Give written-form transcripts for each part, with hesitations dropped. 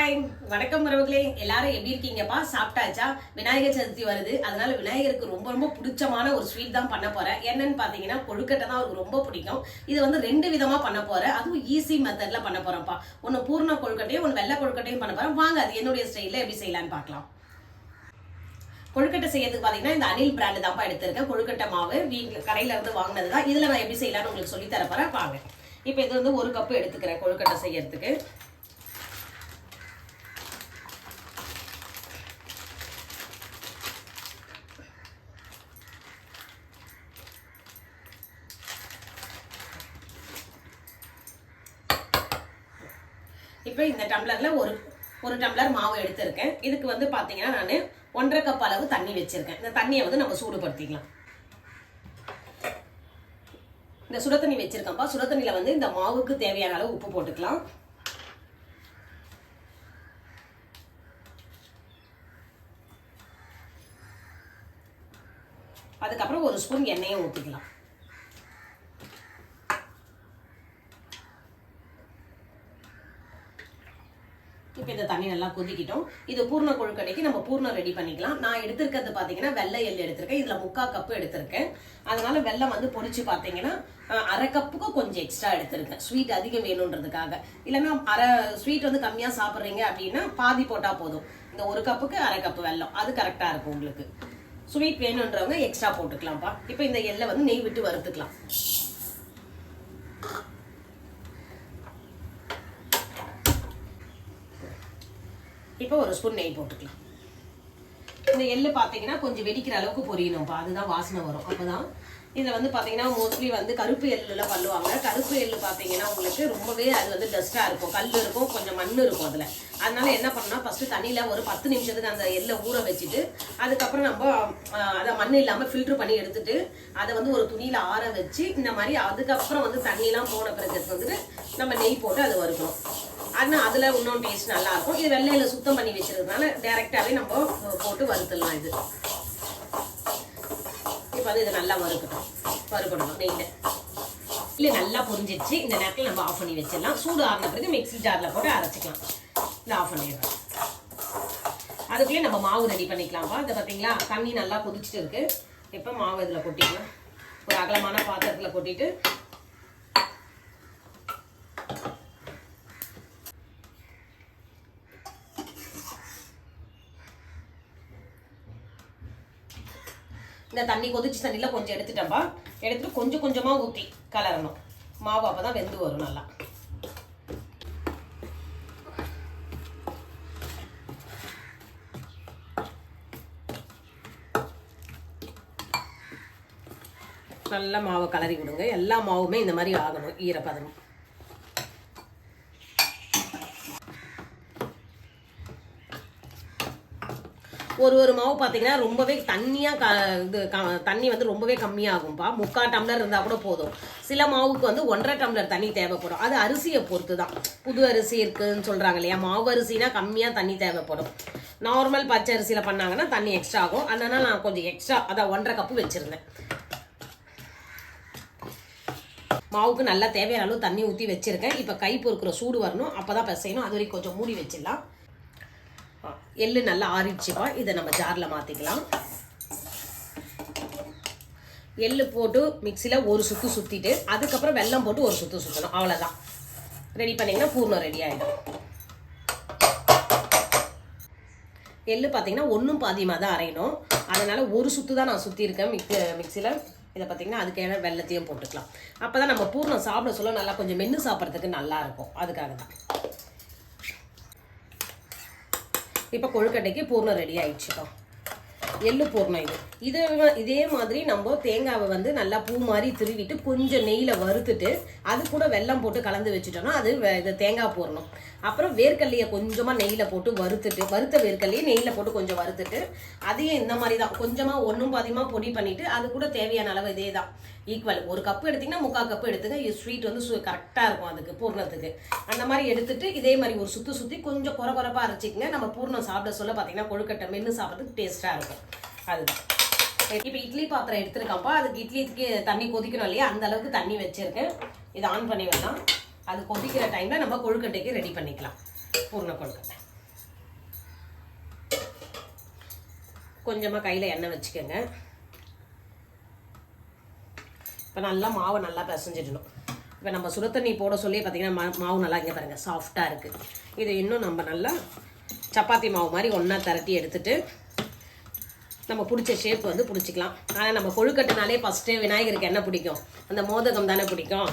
Hi வணக்கம் உறவுகளே, எல்லாரும் எப்படி இருக்கீங்கப்பா? சாப்பிட்டாச்சா? விநாயகர் சதுர்த்தி வருது, அதனால விநாயகருக்கு ரொம்ப ரொம்ப பிடிச்சமான ஒரு ஸ்வீட் தான் பண்ண போறேன். என்னன்னு பாத்தீங்கன்னா கொழுக்கட்டை தான் அவருக்கு ரொம்ப பிடிக்கும். இது வந்து 2 விதமா பண்ண போறேன், அதுவும் ஈஸி மெத்தட்ல பண்ண போறேன்ப்பா. ஒன்னு பூர்ண கொழுக்கட்டையும் ஒன்னு வெள்ளை கொழுக்கட்டையும் பண்ண போறேன். வாங்க அது என்னுடைய ஸ்டைல்ல எப்படி செய்யலான்னு பார்க்கலாம். கொழுக்கட்டை செய்யறதுக்கு பாத்தீங்கன்னா இந்த அனில் பிராண்ட் தான்ப்பா எடுத்திருக்கேன். கொழுக்கட்டை மாவு வீட்டுல கடையில இருந்து வாங்கினது தான். இதுல நான் எப்படி செய்யலாம்னு உங்களுக்கு சொல்லி தர போறேன். வாங்க. இப்போ இது வந்து 1 கப் எடுத்துக்கிறேன் கொழுக்கட்டை செய்யறதுக்கு. இப்போ இந்த டம்ளர்ல ஒரு டம்ளர் மாவு எடுத்திருக்கேன். இதுக்கு வந்து பாத்தீங்கன்னா நான் 1.5 கப் அளவு தண்ணி வச்சிருக்கேன். இந்த தண்ணியை வந்து நம்ம சூடுபடுத்திக்கலாம். இந்த சுட தண்ணி வச்சிருக்கேன்ப்பா. சுட தண்ணியில வந்து இந்த மாவுக்கு தேவையான அளவு உப்பு போட்டுக்கலாம். அதுக்கப்புறம் 1 ஸ்பூன் எண்ணெயை ஊற்றிக்கலாம். இப்போ இந்த தண்ணி நல்லா கொதிக்கிட்டோம். இது பூர்ண கொழுக்கட்டைக்கு நம்ம பூர்ணம் ரெடி பண்ணிக்கலாம். நான் எடுத்திருக்கிறது பார்த்தீங்கன்னா வெள்ளை எள்ளு எடுத்திருக்கேன். இதில் 3/4 கப்பு எடுத்திருக்கேன். அதனால வெள்ளம் வந்து பொடிச்சு பார்த்தீங்கன்னா 1/2 கப்புக்கு கொஞ்சம் எக்ஸ்ட்ரா எடுத்திருக்கேன். ஸ்வீட் அதிகம் வேணுன்றதுக்காக. இல்லைன்னா ஸ்வீட் வந்து கம்மியாக சாப்பிட்றீங்க அப்படின்னா பாதி போட்டால் போதும். இந்த 1 கப்புக்கு 1/2 கப்பு வெல்லம் அது கரெக்டாக இருக்கும். உங்களுக்கு ஸ்வீட் வேணுன்றவங்க எக்ஸ்ட்ரா போட்டுக்கலாம்ப்பா. இப்போ இந்த எள்ளை வந்து நெய் விட்டு வறுத்துக்கலாம். இப்போ 1 ஸ்பூன் நெய் போட்டுக்கலாம். இந்த எள்ளு பார்த்தீங்கன்னா கொஞ்சம் வெடிக்கிற அளவுக்கு பொரியணும்ப்பா, அதுதான் வாசனை வரும். அப்போதான் இதில் வந்து பார்த்தீங்கன்னா மோஸ்ட்லி வந்து கருப்பு எள்ளுலாம் பண்ணுவாங்க. கருப்பு எள்ளு பார்த்தீங்கன்னா உங்களுக்கு ரொம்பவே அது வந்து டஸ்ட்டாக இருக்கும், கல் இருக்கும், கொஞ்சம் மண் இருக்கும் அதில். அதனால என்ன பண்ணணும், ஃபஸ்ட்டு தண்ணியில் ஒரு 10 நிமிஷத்துக்கு அந்த எள்ளை ஊற வச்சுட்டு அதுக்கப்புறம் நம்ம அதை மண் இல்லாமல் ஃபில்ட்ரு பண்ணி எடுத்துட்டு அதை வந்து ஒரு துணியில் ஆற வச்சு இந்த மாதிரி அதுக்கப்புறம் வந்து தண்ணியெலாம் போன பிறகு வந்துட்டு நம்ம நெய் போட்டு அதை வறுக்கணும். ஆனால் அதில் இன்னும் டேஸ்ட் நல்லாயிருக்கும். இது வெள்ளையில் சுத்தம் பண்ணி வச்சுருக்கனால டேரெக்டாகவே நம்ம போட்டு வறுத்துடலாம். இது இப்போ வந்து இதை நல்லா வறுக்கணும் நெய்யில். இல்லை நல்லா பொரிஞ்சிடுச்சு. இந்த நேரத்தில் நம்ம ஆஃப் பண்ணி வச்சிடலாம். சூடு ஆறின பிறகு மிக்ஸி ஜாரில் போட்டு அரைச்சிக்கலாம். இதை ஆஃப் பண்ணிடுறோம். அதுக்குள்ளே நம்ம மாவு ரெடி பண்ணிக்கலாம்ப்பா. இதை பார்த்தீங்களா தண்ணி நல்லா கொதிச்சுட்டு இருக்கு. இப்போ மாவு இதில் கொட்டிக்கலாம். ஒரு அகலமான பாத்திரத்தில் கொட்டிட்டு இந்த தண்ணி கொதிச்சு தண்ணியில் கொஞ்சம் எடுத்துட்டேன்ப்பா. எடுத்துட்டு கொஞ்சம் கொஞ்சமாக ஊற்றி கலரணும். மாவு அப்போ தான் வெந்து வரும் நல்லா. நல்லா மாவை கலரி விடுங்க. எல்லா மாவுமே இந்த மாதிரி ஆகணும், ஈரப்பதம். ஒரு மாவு பார்த்தீங்கன்னா ரொம்பவே தண்ணியாக தண்ணி வந்து ரொம்பவே கம்மியாகும்ப்பா. 3/4 டம்ளர் இருந்தால் கூட போதும். சில மாவுக்கு வந்து 1.5 டம்ளர் தண்ணி தேவைப்படும். அது அரிசியை பொறுத்து தான். புது அரிசி இருக்குன்னு சொல்கிறாங்க இல்லையா, மாவு அரிசினா கம்மியாக தண்ணி தேவைப்படும். நார்மல் பச்சை அரிசியில் பண்ணாங்கன்னா தண்ணி எக்ஸ்ட்ரா ஆகும். அதனால நான் கொஞ்சம் எக்ஸ்ட்ரா அதான் 1.5 கப்பு வச்சுருந்தேன். மாவுக்கு நல்லா தேவையான அளவு தண்ணி ஊற்றி வச்சுருக்கேன். இப்போ கை பொறுக்கிற சூடு வரணும், அப்போ தான் பிசையணும். அது வரைக்கும் கொஞ்சம் மூடி வச்சிடலாம். எள்ளு நல்லா ஆறிடுச்சுப்பா. இதை நம்ம ஜாரில் மாற்றிக்கலாம். எள்ளு போட்டு மிக்சியில் ஒரு சுற்று சுற்றிட்டு அதுக்கப்புறம் வெல்லம் போட்டு ஒரு சுற்று சுற்றணும். அவ்வளோதான். ரெடி பண்ணிங்கன்னா பூர்ணம் ரெடி ஆகிடும். எள்ளு பார்த்தீங்கன்னா 1 பாதியமாக தான் அரையணும். அதனால் ஒரு சுற்று தான் நான் சுற்றிருக்கேன் மிக்சியில். இதை பார்த்தீங்கன்னா அதுக்கான வெல்லத்தையும் போட்டுக்கலாம். அப்போ தான் நம்ம பூர்ணம் சாப்பிட சொல்ல நல்லா கொஞ்சம் மென்று சாப்பிட்றதுக்கு நல்லாயிருக்கும். அதுக்காக தான். இப்போ கொழுக்கட்டைக்கு பூர்ணம் ரெடி ஆயிடுச்சுப்பா. எள்ளு பூர்ணம் இதே மாதிரி நம்ம தேங்காவை வந்து நல்லா பூ மாதிரி திருவிட்டு கொஞ்சம் நெய்யில் வறுத்துட்டு அது கூட வெல்லம் போட்டு கலந்து வச்சுட்டோம்னா அது இது தேங்காய் பூர்ணம். அப்புறம் வேர்க்கல்லையை கொஞ்சமாக நெய்யில் போட்டு வறுத்த வேர்க்கல்லையை நெய்யில் போட்டு கொஞ்சம் வறுத்துட்டு அதையும் இந்த மாதிரி தான் கொஞ்சமாக 1 பாதியமாக பொடி பண்ணிவிட்டு அது கூட தேவையான அளவு இதே தான் ஈக்குவல். 1 கப்பு எடுத்திங்கன்னா 3/4 கப்பு எடுத்துங்க. இது ஸ்வீட் வந்து கரெக்டாக இருக்கும் அதுக்கு பூர்ணத்துக்கு. அந்த மாதிரி எடுத்துட்டு இதே மாதிரி ஒரு சுற்றி கொஞ்சம் குறப்பாக அரைச்சிக்கங்க. நம்ம பூர்ணம் சாப்பிட சொல்ல பார்த்தீங்கன்னா கொழுக்கட்டை மென்று சாப்பிட்றதுக்கு டேஸ்ட்டாக இருக்கும். அதுதான். இப்போ இட்லி பாத்திரம் எடுத்துருக்காப்பா. அதுக்கு இட்லிக்கு தண்ணி கொதிக்கணும் இல்லையா, அந்த அளவுக்கு தண்ணி வச்சுருக்கேன். இதை ஆன் பண்ணி விடலாம். அது கொதிக்கிற டைமில் நம்ம கொழுக்கட்டைக்கு ரெடி பண்ணிக்கலாம். பூர்ண கொழுக்கட்டை கொஞ்சமாக கையில் எண்ணெய் வச்சுக்கோங்க. இப்போ நல்லா மாவை நல்லா பிசைஞ்சிடணும். இப்போ நம்ம சுடு தண்ணி போட சொல்லி பார்த்தீங்கன்னா மாவு நல்லா இங்கே பாருங்கள் சாஃப்டாக இருக்குது. இது இன்னும் நம்ம நல்லா சப்பாத்தி மாவு மாதிரி ஒன்றா திரட்டி எடுத்துட்டு நம்ம பிடிச்ச ஷேப் வந்து பிடிச்சிக்கலாம். ஆனால் நம்ம கொழுக்கட்டைனாலே ஃபஸ்ட்டு விநாயகருக்கு என்ன பிடிக்கும்? அந்த மோதகம் தானே பிடிக்கும்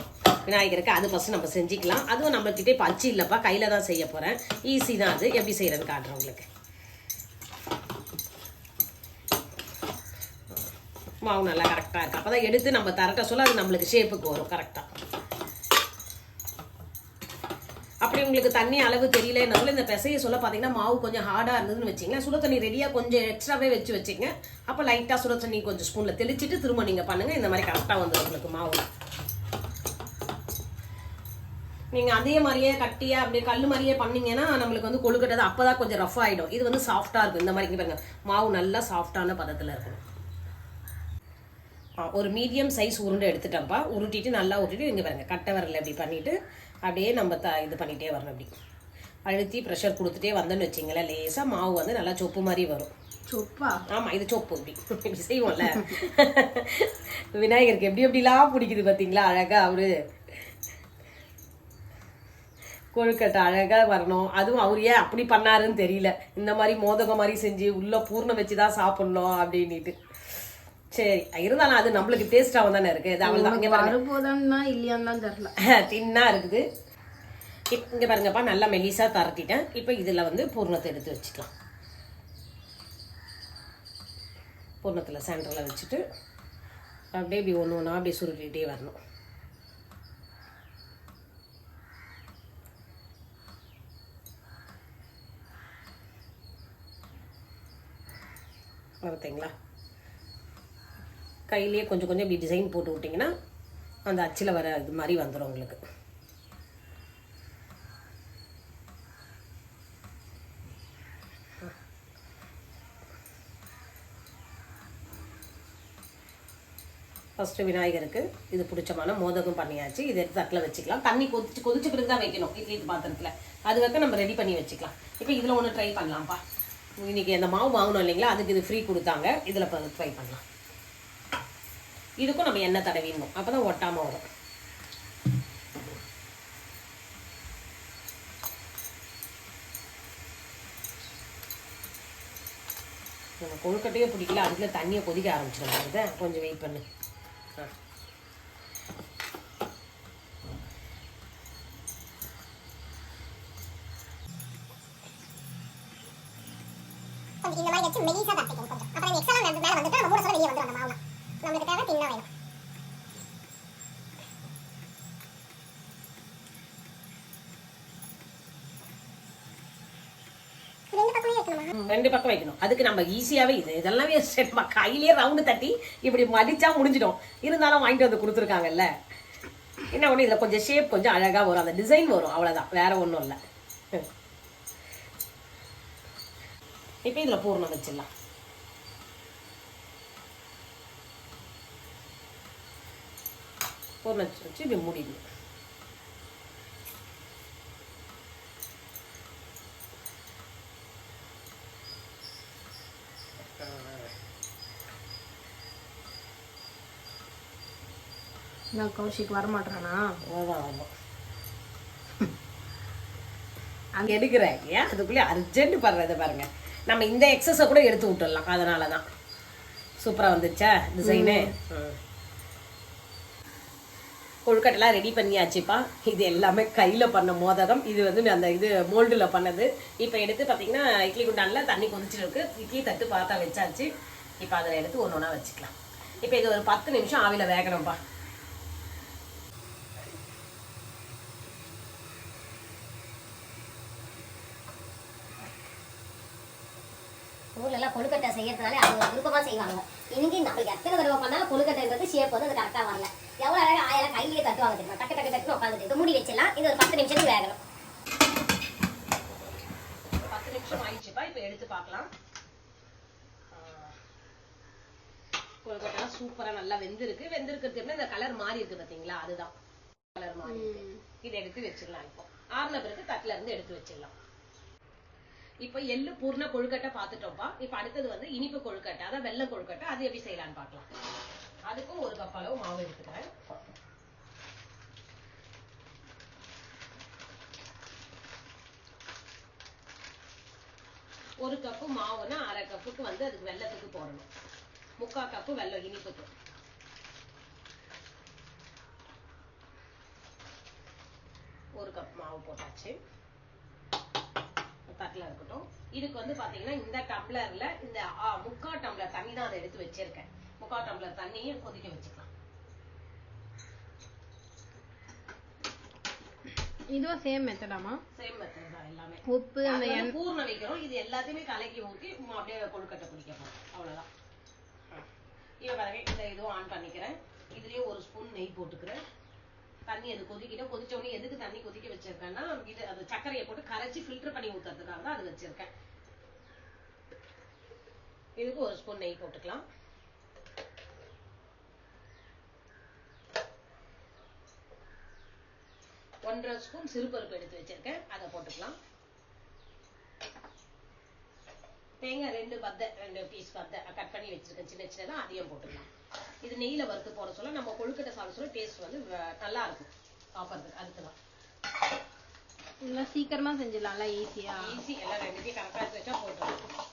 விநாயகருக்கு. அது ஃபஸ்ட்டு நம்ம செஞ்சுக்கலாம். அதுவும் நம்மக்கிட்டே இப்போ அச்சு இல்லைப்பா, கையில் தான் செய்ய போகிறேன். ஈஸி தான் அது. எப்படி செய்கிறேன்னு காட்டுறேன் உங்களுக்கு. மாவு நல்லா கரெக்டாக இருக்குது. அப்போ தான் எடுத்து நம்ம தரட்ட சொல்ல அது நம்மளுக்கு ஷேப்புக்கு வரும் கரெக்டாக. அப்படி உங்களுக்கு தண்ணி அளவு தெரியலனாலும் இந்த பிசைய சொல்ல பார்த்தீங்கன்னா மாவு கொஞ்சம் ஹார்டாக இருந்ததுன்னு வச்சிங்களேன், சுட தண்ணி ரெடியாக கொஞ்சம் எக்ஸ்ட்ராவே வச்சுங்க. அப்போ லைட்டாக சுட தண்ணி கொஞ்சம் ஸ்பூனில் தெளிச்சிட்டு திரும்ப நீங்கள் பண்ணுங்கள். இந்த மாதிரி கரெக்டாக வந்துடும் உங்களுக்கு மாவு. நீங்கள் அதே மாதிரியே கட்டியாக அப்படியே கல் மாதிரியே பண்ணிங்கன்னா நம்மளுக்கு வந்து கொழுக்கட்டை அப்போ தான் கொஞ்சம் ரஃப் ஆகிடும். இது வந்து சாஃப்டாக இருக்கும். இந்த மாதிரி பாருங்க மாவு நல்லா சாஃப்டான பதத்தில் இருக்கணும். ஒரு மீடியம் சைஸ் உருண்டை எடுத்துட்டோம்ப்பா. உருட்டிட்டு நல்லா உருட்டிட்டு இங்கே பாருங்கள் கட்டை வரல இப்படி பண்ணிவிட்டு அப்படியே நம்ம இது பண்ணிகிட்டே வரணும். அப்படி அழுத்தி ப்ரெஷர் கொடுத்துட்டே வந்தோன்னு வச்சிங்களேன், லேசாக மாவு வந்து நல்லா சொப்பு மாதிரி வரும். சொப்பா? ஆமாம், இது சொப்பு. இப்படி செய்வோம்ல விநாயகருக்கு எப்படி எப்படிலாம் பிடிக்குது பார்த்தீங்களா அழகாக. அவரு கொழுக்கட்டை அழகாக வரணும். அதுவும் அவர் ஏன் அப்படி பண்ணாருன்னு தெரியல. இந்த மாதிரி மோதகம் மாதிரி செஞ்சு உள்ளே பூர்ணம் வச்சு தான் சாப்பிட்ணும் அப்படின்ட்டு. சரி, இருந்தாலும் அது நம்மளுக்கு டேஸ்டாகவும் தானே இருக்குது. இது அவள் தான் இங்கே பாருங்க இல்லையான்னு தான் தெரியல, தின்னா இருக்குது. இங்கே பாருங்கப்பா நல்லா மெலிசாக தரட்டிட்டேன். இப்போ இதில் வந்து பூர்ணத்தை எடுத்து வச்சுக்கலாம். பூர்ணத்தில் சென்டரில் வச்சுட்டு அப்படியே இப்படி ஒன்று ஒன்றா அப்படியே சுருட்டிகிட்டே வரணும். பார்த்தீங்களா? கையிலேயே கொஞ்சம் கொஞ்சம் இப்படி டிசைன் போட்டு விட்டிங்கன்னா அந்த அச்சில் வர இது மாதிரி வந்துடும் உங்களுக்கு. ஃபஸ்ட்டு விநாயகருக்கு இது பிடிச்சமான மோதகம் பண்ணியாச்சு. இது எடுத்து தட்டில் வச்சுக்கலாம். தண்ணி கொதிச்சு பிறகு தான் வைக்கணும் இட்லி பாத்திரத்தில். அது வைக்க நம்ம ரெடி பண்ணி வச்சுக்கலாம். இப்போ இதில் ஒன்று ட்ரை பண்ணலாம்ப்பா. இன்றைக்கி அந்த மாவு வாங்கணும் இல்லைங்களா, அதுக்கு இது ஃப்ரீ கொடுத்தாங்க. இதில் ட்ரை பண்ணலாம். இதுக்கும் நம்ம எண்ணெய் தடவிடணும், அப்போ தான் ஒட்டாமல் வரும். நம்ம கொழுக்கட்டையே பிடிக்கல, அதுக்குள்ள தண்ணியை கொதிக்க ஆரம்பிச்சிடும். கொஞ்சம் வெயிட் பண்ணு. இந்த மாதிரி வச்சு மெலிசா தட்டிக்கணும் கொஞ்சம். அப்புறம் எக்ஸ்ட்ரா மேல வந்துட்டு நம்ம மூணு சொல்ல வெளியே வந்துடும். அந்த மாவுல நமக்கு தேவை தின்னா வேணும். ரெண்டு பக்கம் வைக்கணும். அதுக்கு நம்ம ஈஸியாவே இதெல்லாமே கையிலேயே ரவுண்டு தட்டி இப்படி மடிச்சா முடிஞ்சிடும். இருந்தாலும் வாங்கிட்டு வந்து கொடுத்துருக்காங்கல்ல. என்ன ஒன்று இதில் கொஞ்சம் ஷேப் கொஞ்சம் அழகாக வரும், அந்த டிசைன் வரும், அவ்வளோதான், வேற ஒன்றும் இல்லை. இப்போ இதில் பூர்ணம் வச்சிடலாம். பூர்ணம் வச்சு இப்படி மூடிடணும். கௌஷிக் வரமாட்டானா? அங்கே எடுக்கிறேன் ஏன் அதுக்குள்ளே அர்ஜென்ட் படுறதை பாருங்க. நம்ம இந்த எக்ஸஸை கூட எடுத்து விட்டுடலாம். அதனால தான் சூப்பராக வந்துச்சா டிசைனு. கொழுக்கட்டெல்லாம் ரெடி பண்ணியாச்சுப்பா. இது எல்லாமே கையில் பண்ண மோதகம். இது வந்து அந்த மோல்டில் பண்ணது. இப்போ எடுத்து பார்த்தீங்கன்னா இட்லி குண்டானில் தண்ணி கொதிச்சுட்டு இருக்கு. இட்லி தட்டு பார்த்தா வச்சாச்சு. இப்போ அதில் எடுத்து ஒன்று ஒன்றா வச்சுக்கலாம். இப்போ இது ஒரு 10 நிமிஷம் ஆவியில் வேகணும்ப்பா. ஊர்ல எல்லாம் கொழுக்கட்டை செய்யறதுனால அவங்க விருப்பமா செய்வாங்க. இன்னைக்கு நம்மளுக்கு எத்தனை தடவை பண்ணாலும் கொழுக்கட்டைன்றது ஷேப் வந்து அது கரெக்டா வரல. எவ்வளவு அழகா ஆயெல்லாம் கையிலேயே தட்டுவாங்க தெரியுமா? டக்கு டக்கு டக்குன்னு உட்காந்துட்டு இது மூடி வச்சிடலாம். இது ஒரு 10 நிமிஷத்துக்கு வேகணும். 10 நிமிஷம் ஆயிடுச்சுப்பா. இப்போ எடுத்து பார்க்கலாம். கொழுக்கட்டை சூப்பரா நல்லா வெந்திருக்கு. இந்த கலர் மாறி இருக்கு பாத்தீங்களா? அதுதான் கலர் மாறி இருக்கு. இதை எடுத்து வச்சிடலாம். இப்போ ஆறுன பிறகு தட்டுல இருந்து எடுத்து வச்சிடலாம். இப்போ எள்ளு பூர்ண கொழுக்கட்டை பார்த்துட்டோம்ப்பா. இப்போ அடுத்தது வந்து இனிப்பு கொழுக்கட்டை, அதான் வெள்ளம் கொழுக்கட்டை. அது எப்படி செய்யலாம்னு பார்க்கலாம். அதுக்கும் 1 கப் அளவு மாவு எடுத்துக்கிறேன். ஒரு கப்பு மாவுனா 1/2 கப்புக்கு வந்து அதுக்கு வெல்லத்துக்கு போடணும். 3/4 கப்பு வெல்லம் இனிப்புக்கு. ஒரு கப் மாவு போட்டாச்சு. தட்டில் இருக்கட்டும். இதுக்கு வந்து பாத்தீங்கன்னா இந்த டம்ளர்ல இந்த 3/4 டம்ளர் தண்ணி தான் அதை எடுத்து வச்சிருக்கேன். 3/4 டம்ளர் தண்ணியை கொதிக்க வச்சுக்கலாம். இதுவும் சேம் மெத்தடாமா? சேம் மெத்தட் தான் எல்லாமே. உப்பு அந்த பூர்ண வைக்கிறோம். இது எல்லாத்தையுமே கலக்கி ஊற்றி அப்படியே கொழுக்கட்டை குடிக்கணும். அவ்வளவுதான். இவ பாருங்க, இந்த இதுவும் ஆன் பண்ணிக்கிறேன். இதுலயும் 1 ஸ்பூன் நெய் போட்டுக்கிறேன். தண்ணி அது கொதிக்கிட்ட கொதிச்ச உடனே எதுக்கு தண்ணி கொதிக்க வச்சிருக்கேன்னா, இது அது சர்க்கரையை போட்டு கரைச்சி ஃபில்டர் பண்ணி ஊத்துறதுக்காக தான் அது வச்சிருக்கேன். இதுக்கு 1 ஸ்பூன் நெய் போட்டுக்கலாம். ஒன்றரை ஸ்பூன் சிறுபருப்பு எடுத்து வச்சிருக்கேன், அதை போட்டுக்கலாம். தேங்காய் 2 பீஸ் பத்தை கட் பண்ணி வச்சிருக்கேன், சின்ன சின்னதா, அதையும் போட்டுக்கலாம். இது நெய்யில வறுத்து போட சொல்ல நம்ம கொழுக்கட்டை சாப்பிட சொல்ல டேஸ்ட் வந்து நல்லா இருக்கும் சாப்பிட்றதுக்கு. அதுக்குதான் இதெல்லாம் சீக்கிரமா செஞ்சிடலாம்ல, ஈஸியா. ஈஸி. எல்லாம் 2த்தையும் கரெக்டா எடுத்து வச்சா போட்டுருவோம்.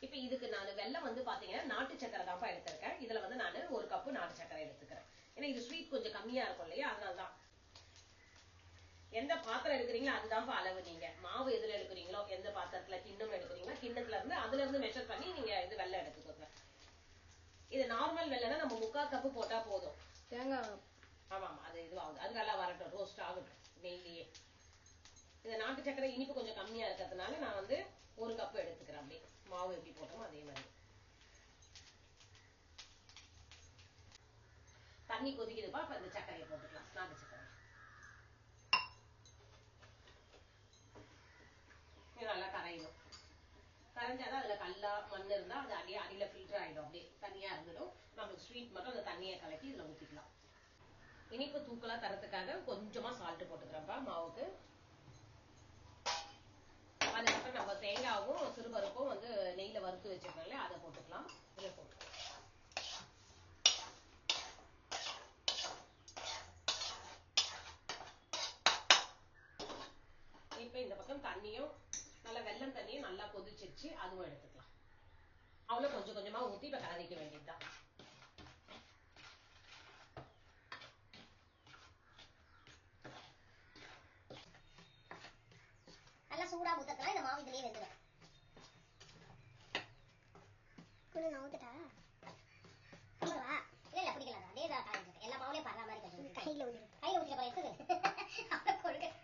இப்ப இதுக்கு நான் வெல்லம் வந்து பாத்தீங்கன்னா நாட்டு சக்கரை தான்ப்பா எடுத்திருக்கேன். இதுல வந்து நான் 1 கப்பு நாட்டு சக்கரை எடுத்துக்கிறேன். ஏன்னா இது ஸ்வீட் கொஞ்சம் கம்மியா இருக்கும் இல்லையா, அதனாலதான். எந்த பாத்திரம் எடுக்கிறீங்களோ அதுதான்ப்பா அளவு. நீங்க மாவு எதுல எடுக்கிறீங்களோ, எந்த பாத்திரத்துல கிண்ணம் எடுக்கிறீங்களோ கிண்ணத்துல இருந்து அதுல இருந்து மெஷர் பண்ணி நீங்க இது வெல்லம் எடுத்துக்கோங்க. இது நார்மல் வெல்லம்னா நம்ம 3/4 கப்பு போட்டா போதும். தேங்காய் ஆமா, அது இதுவாகுது. அது நல்லா வரட்டும், ரோஸ்ட் ஆகட்டும் நெய்லியே. இந்த நாட்டு சக்கரை இனிப்பு கொஞ்சம் கம்மியா இருக்கிறதுனால நான் வந்து 1 கப்பு எடுத்துக்கிறேன். அப்படியே மாவு எப்படி போட்டோமோ அதே மாதிரி. தண்ணி கொதிக்குதுப்பா. இப்ப இந்த சர்க்கரையை போட்டுக்கலாம், நாட்டு சர்க்கரை. இது நல்லா கரையணும். கரைஞ்சாதான் அதுல கல்லா மண் இருந்தா அது அப்படியே அடியில ஃபில்டர் ஆயிடும். அப்படியே தனியா இருந்துடும். நம்மளுக்கு ஸ்வீட் மட்டும் அந்த தண்ணியை கலக்கி இதுல ஊத்திக்கலாம். இனிப்பு தூக்கலா தரத்துக்காக கொஞ்சமா சால்ட் போட்டுக்கிறப்பா மாவுக்கு. அதுக்கப்புறம் நம்ம தேங்காவும் சிறுபருப்பும் வந்து நெய்ல வறுத்து வச்சிருக்கோம்ல, அதை போட்டுக்கலாம். இதுல போட்டு இப்ப இந்த பக்கம் தண்ணியும் நல்லா வெல்லம் தண்ணியும் நல்லா கொதிச்சிருச்சு, அதுவும் எடுத்துக்கலாம். அவ்வளவு கொஞ்சம் கொஞ்சமா ஊத்தி இப்ப கலரிக்க வேண்டியதுதான். நல்லா சூடா ஊத்தலாம். இந்த மாவு இதுலயே வெந்துடும். கொஞ்சம் நான் ஊத்துட்டா இல்ல பிடிக்கல. அதே தான் காய்ச்சி எல்லா மாவுலயும் படுற மாதிரி கொஞ்சம் கையில ஊத்திட்ட பிறகு எடுத்துது அப்புறம் கொழுக்கட்டை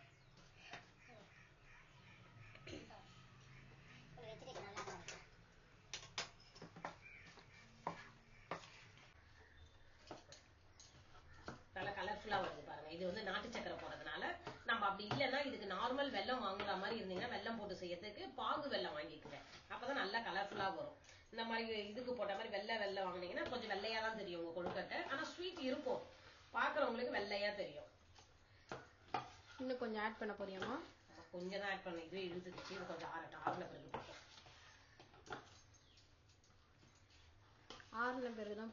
நல்லா கலர்ஃபுல்லா வருது பாருங்க. இது வந்து நாட்டு சக்கரை போடுறதுனால நம்ம அப்படி இல்லைன்னா இதுக்கு நார்மல் வெல்லம் வாங்குற மாதிரி இருந்தீங்கன்னா வெல்லம் போட்டு செய்யறதுக்கு பாகு வெல்லம் வாங்கிக்கிறேன். அப்பதான் நல்லா கலர்ஃபுல்லா வரும். இந்த மாதிரி இதுக்கு போட்ட மாதிரி வெல்லம் வாங்கினீங்கன்னா கொஞ்சம் வெள்ளையா தான் தெரியும் உங்க கொழுக்கட்டை. ஆனா ஸ்வீட் இருக்கும், பாக்குறவங்களுக்கு வெள்ளையா தெரியும். இன்னும் கொஞ்சம் ஆட் பண்ண போறியாமா? கொஞ்சம் தான் ஆட் பண்ண. இதுவே இழுத்துச்சு. இது கொஞ்சம் ஆறுன பிறகு போட்டோம். ஆறுன பிறகுதான்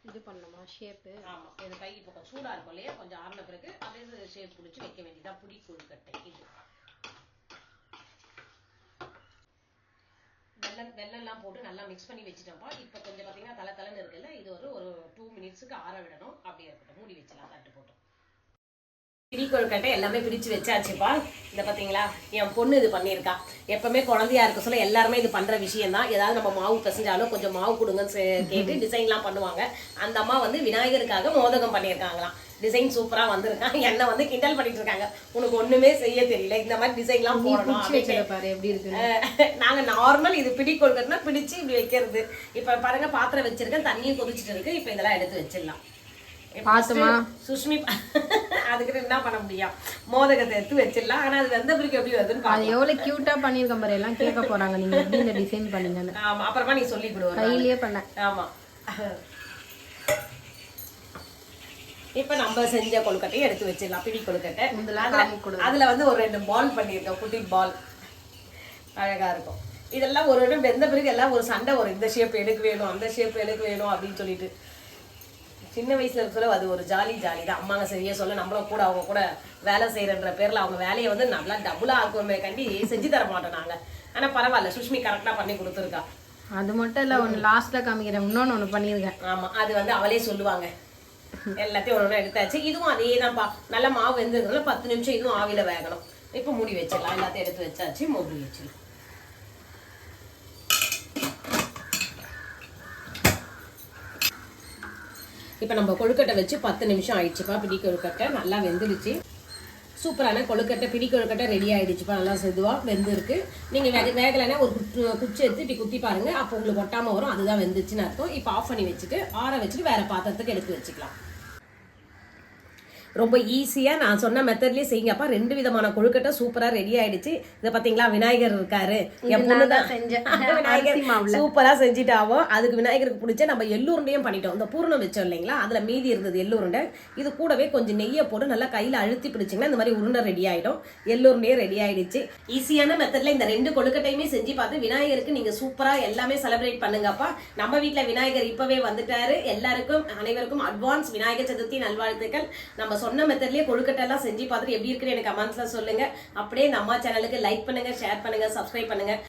இது பண்ணணுமா ஷேப்பு? ஆமா, இது கை இப்போ கொஞ்சம் சூடா இருக்கும் இல்லையா, கொஞ்சம் ஆறுன பிறகு அப்படியே ஷேப் பிடிச்சி வைக்க வேண்டியதா. புடி கொழுக்கட்டை இது. வெல்லம் எல்லாம் போட்டு நல்லா மிக்ஸ் பண்ணி வச்சுட்டோம்ப்பா. இப்ப கொஞ்சம் பாத்தீங்கன்னா தலை இருக்குல்ல, இது ஒரு 2 மினிட்ஸ்க்கு ஆற விடணும். அப்படியே இருக்கட்டும், மூடி வச்சலாம். தட்டு போட்டோம். பிடி கொழுக்கட்டை எல்லாமே பிடிச்சு வச்சாச்சுப்பா. இந்த பாத்தீங்களா, என் பொண்ணு இது பண்ணியிருக்கா. எப்பவுமே குழந்தையா இருக்க சொல்ல எல்லாருமே இது பண்ற விஷயம் தான். ஏதாவது நம்ம மாவு பிசைஞ்சாலும் கொஞ்சம் மாவு கொடுங்கன்னு கேட்டு டிசைன்லாம் பண்ணுவாங்க. அந்த அம்மா வந்து விநாயகருக்காக மோதகம் பண்ணியிருக்காங்களாம். டிசைன் சூப்பரா வந்திருக்காங்க. என்ன வந்து கிண்டல் பண்ணிட்டு இருக்காங்க, உனக்கு ஒண்ணுமே செய்ய தெரியல, இந்த மாதிரி டிசைன்லாம் போடணும். நாங்க நார்மல் இது பிடி கொழுக்கட்டைனா பிடிச்சு இப்படி வைக்கிறது. இப்ப பாருங்க, பாத்திரம் வச்சிருக்கேன், தண்ணியும் கொதிச்சுட்டு இருக்கு. இப்ப இதெல்லாம் எடுத்து வச்சிடலாம். சுஷ்மி அதுக்கு என்ன பண்ண முடியும், மோதகத்தை எடுத்து வச்சிடலாம். ஆனா அது வெந்த பிறகு எப்படி வருதுன்னு பாருங்க. எவ்வளவு கியூட்டா பண்ணிருக்க பாரு. எல்லாம் கேட்க போறாங்க நீங்க எப்படி இந்த டிசைன் பண்ணீங்கன்னு. ஆமா, அப்புறமா நீ சொல்லி கொடுவ. கையிலேயே பண்ண. ஆமா, இப்ப நம்ம செஞ்ச கொழுக்கட்டையை எடுத்து வச்சிடலாம். பிடி கொழுக்கட்டை. அதுல வந்து ஒரு 2 பால் பண்ணிருக்கோம், குட்டி பால். அழகா இருக்கும். இதெல்லாம் ஒரு இடம் வெந்த பிறகு எல்லாம் ஒரு சண்டை வரும், இந்த ஷேப் எனக்கு வேணும், அந்த ஷேப் எனக்கு வேணும் அப்படின்னு சொல்லிட்டு. சின்ன வயசுல இருக்க சொல்ல அது ஒரு ஜாலி தான். அம்மாங்க சரியா சொல்ல நம்மளும் கூட அவங்க கூட வேலை செய்யறன்ற பேர்ல அவங்க வேலையை வந்து நல்லா டபுளா ஆக்குவோமே கண்டி செஞ்சு தர மாட்டோம் நாங்க. ஆனா பரவாயில்ல, சுஷ்மி கரெக்டா பண்ணி கொடுத்துருக்கா. அது மட்டும் இல்ல, ஒன்று லாஸ்ட்ல காமிக்கிறேன், இன்னொன்னு ஒன்று பண்ணியிருக்கேன். ஆமா, அது வந்து அவளே சொல்லுவாங்க. எல்லாத்தையும் ஒன்று எடுத்தாச்சு. இதுவும் அதே தான்ப்பா, நல்லா மாவு வெந்ததுனால 10 நிமிஷம் இதுவும் ஆவில வேகணும். இப்போ மூடி வச்சிடலாம். எல்லாத்தையும் எடுத்து வச்சாச்சு, மூடி வச்சிடலாம். இப்போ நம்ம கொழுக்கட்டை வச்சு 10 நிமிஷம் ஆயிடுச்சுப்பா. பிடி கொழுக்கட்டை நல்லா வெந்துடுச்சு. சூப்பரான கொழுக்கட்டை, பிடி கொழுக்கட்டை ரெடி ஆயிடுச்சுப்பா. நல்லா செதுவாக வெந்திருக்கு. நீங்கள் வேகலைன்னா ஒரு குச்சி எடுத்து இப்படி குத்தி பாருங்க, அப்போ உங்களுக்கு ஒட்டாமல் வரும். அதுதான் வெந்துச்சுன்னு அர்த்தம். இப்போ ஆஃப் பண்ணி வச்சுட்டு ஆற வச்சுட்டு வேற பாத்திரத்துக்கு எடுத்து வச்சுக்கலாம். ரொம்ப ஈஸியாக நான் சொன்ன மெத்தட்லேயே செய்யுங்கப்பா. 2 விதமான கொழுக்கட்டை சூப்பராக ரெடி ஆயிடுச்சு. இதை பார்த்தீங்களா, விநாயகர் இருக்காரு, என் பொண்ணு தான் செஞ்சேன். விநாயகர் சூப்பராக செஞ்சுட்டாவோ. அதுக்கு விநாயகருக்கு பிடிச்ச நம்ம எள்ளுருண்டையும் பண்ணிட்டோம். இந்த பூர்ணம் வச்சோம் இல்லைங்களா, அதில் மீதி இருந்தது எள்ளுருண்டை. இது கூடவே கொஞ்சம் நெய்யை போட்டு நல்லா கையில் அழுத்தி பிடிச்சிங்கன்னா இந்த மாதிரி உருண்டை ரெடி ஆகிடும். எள்ளுருண்டையும் ரெடி ஆயிடுச்சு. ஈஸியான மெத்தடில் இந்த 2 கொழுக்கட்டையுமே செஞ்சு பார்த்து விநாயகருக்கு நீங்கள் சூப்பராக எல்லாமே செலிப்ரேட் பண்ணுங்கப்பா. நம்ம வீட்டில் விநாயகர் இப்போவே வந்துட்டாரு. எல்லாருக்கும் அனைவருக்கும் அட்வான்ஸ் விநாயகர் சதுர்த்தி நல்வாழ்த்துக்கள். நம்ம சொன்ன மெத்தட்லயே கொழுக்கட்டை எல்லாம் செஞ்சு பார்த்துட்டு எப்படி இருக்குன்னு எனக்கு கமெண்ட்ஸ்ல சொல்லுங்க. அப்படியே நம்ம சேனலுக்கு லைக் பண்ணுங்க, ஷேர் பண்ணுங்க, சப்ஸ்கிரைப் பண்ணுங்க.